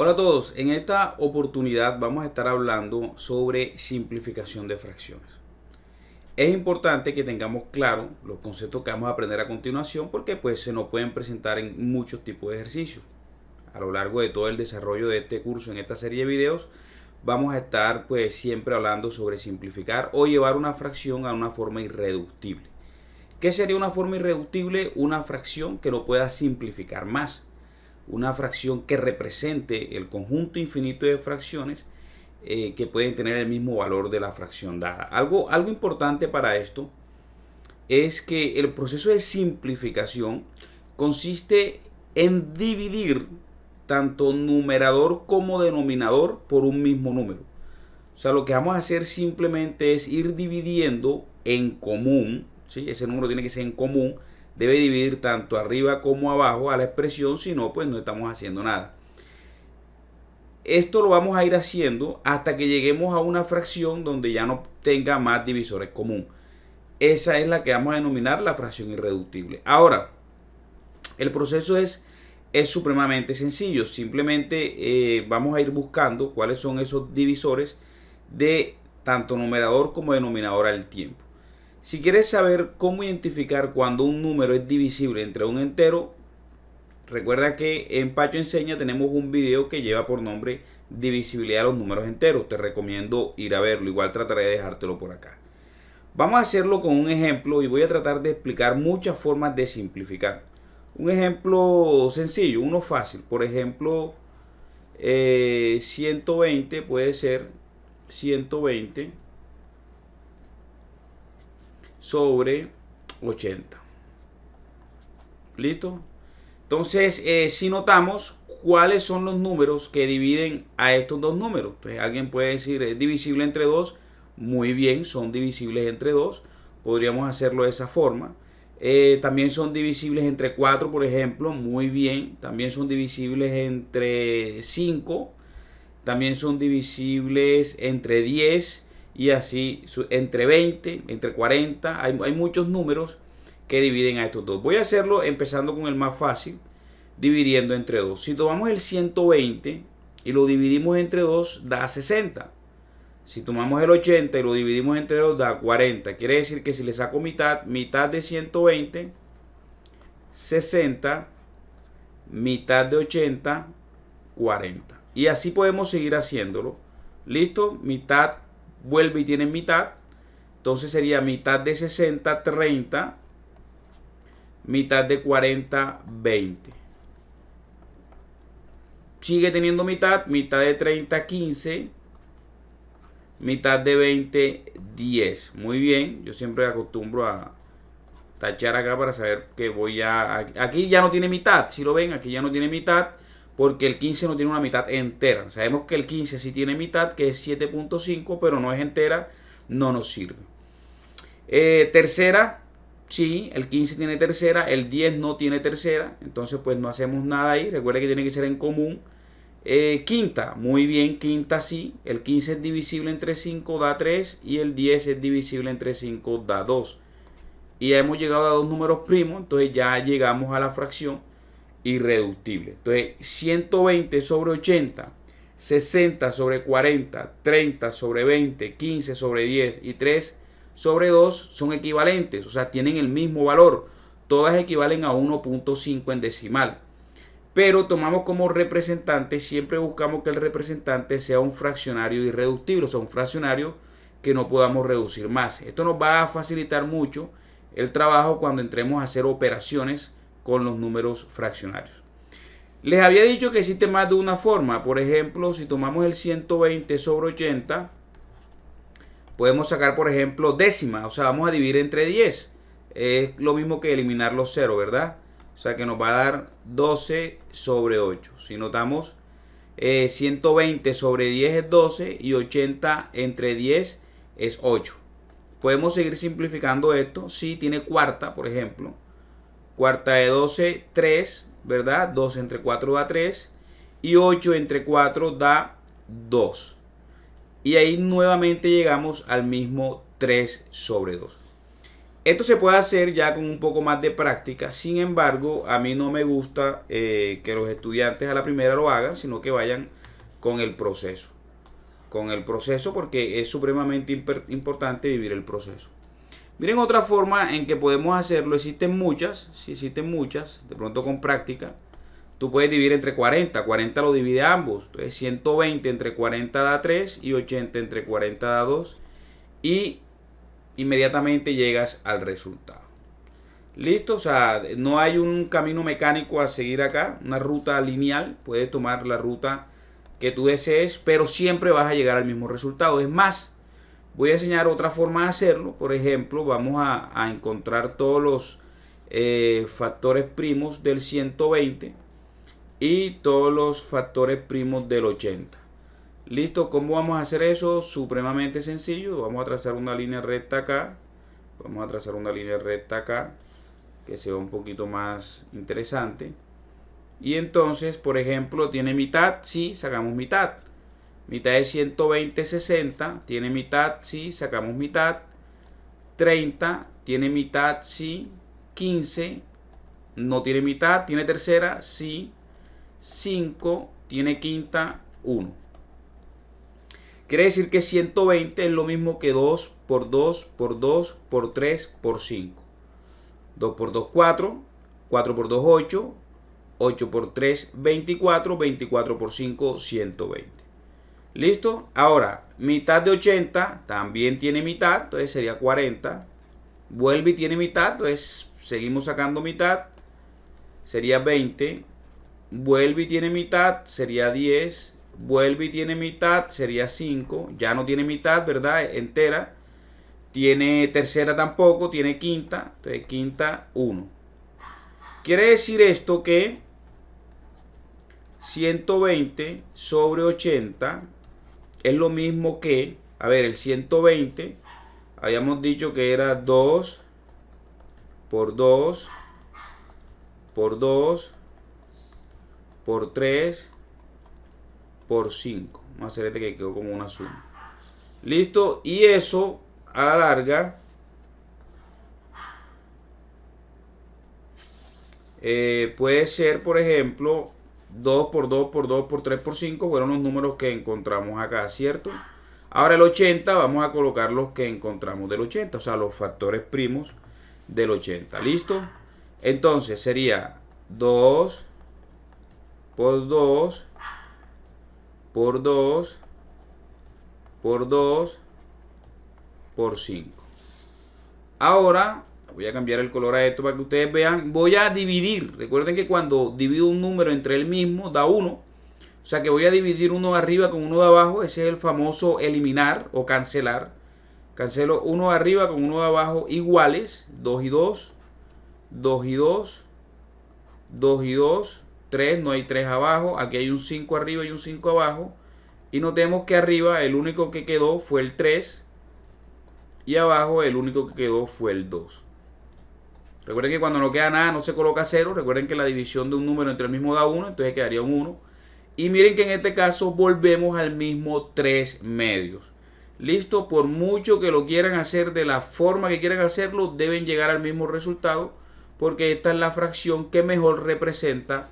Hola a todos, en esta oportunidad vamos a estar hablando sobre simplificación de fracciones. Es importante que tengamos claro los conceptos que vamos a aprender a continuación porque pues se nos pueden presentar en muchos tipos de ejercicios. A lo largo de todo el desarrollo de este curso en esta serie de videos vamos a estar pues siempre hablando sobre simplificar o llevar una fracción a una forma irreductible. ¿Qué sería una forma irreductible? Una fracción que no pueda simplificar más. Una fracción que represente el conjunto infinito de fracciones que pueden tener el mismo valor de la fracción dada. Algo importante para esto es que el proceso de simplificación consiste en dividir tanto numerador como denominador por un mismo número. O sea, lo que vamos a hacer simplemente es ir dividiendo en común, ¿sí? Ese número tiene que ser en común, debe dividir tanto arriba como abajo a la expresión, si no, pues no estamos haciendo nada. Esto lo vamos a ir haciendo hasta que lleguemos a una fracción donde ya no tenga más divisores común. Esa es la que vamos a denominar la fracción irreductible. Ahora, el proceso es supremamente sencillo. Simplemente vamos a ir buscando cuáles son esos divisores de tanto numerador como denominador al tiempo. Si quieres saber cómo identificar cuando un número es divisible entre un entero, recuerda que en Pacho Enseña tenemos un video que lleva por nombre Divisibilidad de los números enteros. Te recomiendo ir a verlo. Igual trataré de dejártelo por acá. Vamos a hacerlo con un ejemplo y voy a tratar de explicar muchas formas de simplificar. Un ejemplo sencillo, uno fácil. Por ejemplo, 120 puede ser 120 sobre 80. ¿Listo? Entonces, si notamos cuáles son los números que dividen a estos dos números. Entonces, alguien puede decir, ¿es divisible entre 2? Muy bien, son divisibles entre 2. Podríamos hacerlo de esa forma. También son divisibles entre 4, por ejemplo. Muy bien. También son divisibles entre 5. También son divisibles entre 10. Y así, entre 20, entre 40. Hay muchos números que dividen a estos dos. Voy a hacerlo empezando con el más fácil, dividiendo entre 2. Si tomamos el 120 y lo dividimos entre 2, da 60. Si tomamos el 80 y lo dividimos entre 2, da 40. Quiere decir que si le saco mitad de 120, 60, mitad de 80, 40. Y así podemos seguir haciéndolo. ¿Listo? Mitad vuelve y tiene mitad. Entonces sería mitad de 60, 30. Mitad de 40, 20. Sigue teniendo mitad de 30, 15. Mitad de 20, 10. Muy bien, yo siempre acostumbro a tachar acá para saber que voy a... Aquí ya no tiene mitad, si lo ven, aquí ya no tiene mitad porque el 15 no tiene una mitad entera. Sabemos que el 15 sí tiene mitad, que es 7.5, pero no es entera, no nos sirve. Tercera. Sí, el 15 tiene tercera, el 10 no tiene tercera, entonces pues no hacemos nada ahí. Recuerda que tiene que ser en común. Quinta, muy bien, quinta sí. El 15 es divisible entre 5, da 3, y el 10 es divisible entre 5, da 2. Y ya hemos llegado a dos números primos, entonces ya llegamos a la fracción irreductible. Entonces 120 sobre 80, 60 sobre 40, 30 sobre 20, 15 sobre 10 y 3 sobre 2 son equivalentes, o sea, tienen el mismo valor. Todas equivalen a 1.5 en decimal. Pero tomamos como representante, siempre buscamos que el representante sea un fraccionario irreductible, o sea, un fraccionario que no podamos reducir más. Esto nos va a facilitar mucho el trabajo cuando entremos a hacer operaciones con los números fraccionarios. Les había dicho que existe más de una forma. Por ejemplo, si tomamos el 120 sobre 80, podemos sacar, por ejemplo, décima, o sea, vamos a dividir entre 10. Es lo mismo que eliminar los ceros, ¿verdad? O sea, que nos va a dar 12 sobre 8. Si notamos, 120 sobre 10 es 12 y 80 entre 10 es 8. Podemos seguir simplificando esto. Si tiene cuarta, por ejemplo. Cuarta de 12, 3, ¿verdad? 12 entre 4 da 3 y 8 entre 4 da 2. Y ahí nuevamente llegamos al mismo 3 sobre 2. Esto se puede hacer ya con un poco más de práctica. Sin embargo, a mí no me gusta que los estudiantes a la primera lo hagan, sino que vayan con el proceso. Con el proceso, porque es supremamente importante vivir el proceso. Miren otra forma en que podemos hacerlo. Existen muchas, sí existen muchas, de pronto con práctica. Tú puedes dividir entre 40, 40 lo divide ambos. Entonces 120 entre 40 da 3 y 80 entre 40 da 2. Y inmediatamente llegas al resultado. ¿Listo? O sea, no hay un camino mecánico a seguir acá, una ruta lineal. Puedes tomar la ruta que tú desees, pero siempre vas a llegar al mismo resultado. Es más, voy a enseñar otra forma de hacerlo. Por ejemplo, vamos a encontrar todos los factores primos del 120 y todos los factores primos del 80. Listo, ¿cómo vamos a hacer eso? Supremamente sencillo. Vamos a trazar una línea recta acá. Vamos a trazar una línea recta acá, que sea un poquito más interesante. Y entonces, por ejemplo, ¿tiene mitad? Sí, sacamos mitad. Mitad de 120, 60. ¿Tiene mitad? Sí, sacamos mitad. 30, ¿tiene mitad? Sí. 15, no tiene mitad. ¿Tiene tercera? Sí. 5, ¿tiene quinta? 1. Quiere decir que 120 es lo mismo que 2 por 2 por 2 por 3 por 5. 2 por 2, 4. 4 por 2, 8. 8 por 3, 24. 24 por 5, 120. ¿Listo? Ahora, mitad de 80 también tiene mitad, entonces sería 40. Vuelve y tiene mitad, entonces seguimos sacando mitad, sería 20. Vuelve y tiene mitad, sería 10. Vuelve y tiene mitad, sería 5. Ya no tiene mitad, ¿verdad? Entera. Tiene tercera tampoco, tiene quinta. Entonces quinta, 1. Quiere decir esto que 120 sobre 80 es lo mismo que, a ver, el 120, habíamos dicho que era 2 por 2 por 2 por 3 por 5. Vamos a hacer este que quedó como una suma. Listo. Y eso a la larga puede ser, por ejemplo, 2 por 2 por 2 por 3 por 5. Fueron los números que encontramos acá, ¿cierto? Ahora el 80 vamos a colocar los que encontramos del 80. O sea, los factores primos del 80. ¿Listo? Entonces sería 2 por 2 por 2 por 2 por 5. Ahora voy a cambiar el color a esto para que ustedes vean. Voy a dividir. Recuerden que cuando divido un número entre el mismo da 1. O sea que voy a dividir uno de arriba con uno de abajo. Ese es el famoso eliminar o cancelar. Cancelo uno de arriba con uno de abajo iguales. 2 y 2. 2 y 2. 2 y 2. 3, no hay 3 abajo. Aquí hay un 5 arriba y un 5 abajo. Y notemos que arriba el único que quedó fue el 3. Y abajo el único que quedó fue el 2. Recuerden que cuando no queda nada no se coloca 0. Recuerden que la división de un número entre el mismo da 1. Entonces quedaría un 1. Y miren que en este caso volvemos al mismo 3 medios. Listo, por mucho que lo quieran hacer de la forma que quieran hacerlo, deben llegar al mismo resultado. Porque esta es la fracción que mejor representa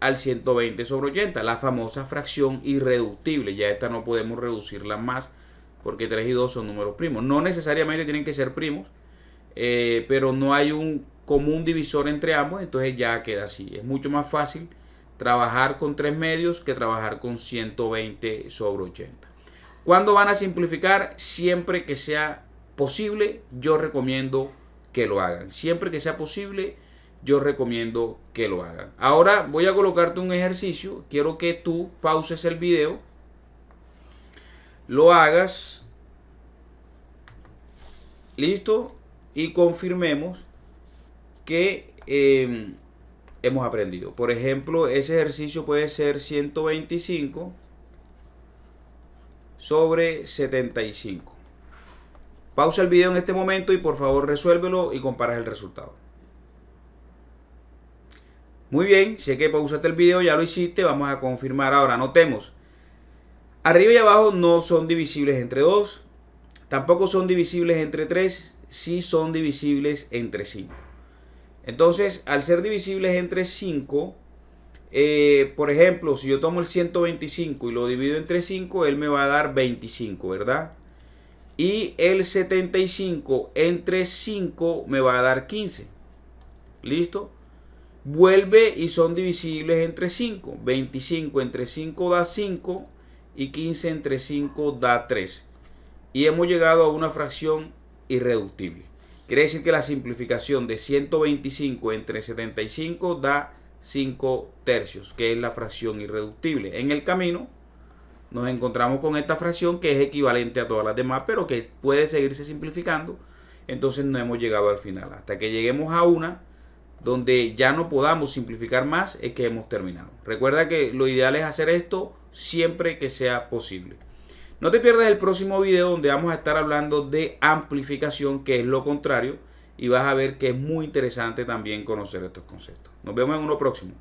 al 120 sobre 80. La famosa fracción irreductible. Ya esta no podemos reducirla más. Porque 3 y 2 son números primos. No necesariamente tienen que ser primos. Pero no hay un común divisor entre ambos, entonces ya queda así. Es mucho más fácil trabajar con 3 medios que trabajar con 120 sobre 80. ¿Cuándo van a simplificar? Siempre que sea posible, yo recomiendo que lo hagan. Siempre que sea posible, yo recomiendo que lo hagan. Ahora voy a colocarte un ejercicio. Quiero que tú pauses el video, lo hagas, listo, y confirmemos que hemos aprendido. Por ejemplo, ese ejercicio puede ser 125 sobre 75. Pausa el video en este momento y por favor resuélvelo y comparas el resultado. Muy bien, sé que pausaste el video, ya lo hiciste, vamos a confirmar. Ahora, notemos, arriba y abajo no son divisibles entre 2, tampoco son divisibles entre 3 si son divisibles entre 5. Entonces, al ser divisibles entre 5, por ejemplo, si yo tomo el 125 y lo divido entre 5, él me va a dar 25, ¿verdad? Y el 75 entre 5 me va a dar 15. ¿Listo? Vuelve y son divisibles entre 5. 25 entre 5 da 5 y 15 entre 5 da 3. Y hemos llegado a una fracción irreductible. Quiere decir que la simplificación de 125 entre 75 da 5 tercios, que es la fracción irreductible. En el camino nos encontramos con esta fracción que es equivalente a todas las demás, pero que puede seguirse simplificando. Entonces no hemos llegado al final. Hasta que lleguemos a una donde ya no podamos simplificar más, es que hemos terminado. Recuerda que lo ideal es hacer esto siempre que sea posible. No te pierdas el próximo video donde vamos a estar hablando de amplificación, que es lo contrario, y vas a ver que es muy interesante también conocer estos conceptos. Nos vemos en uno próximo.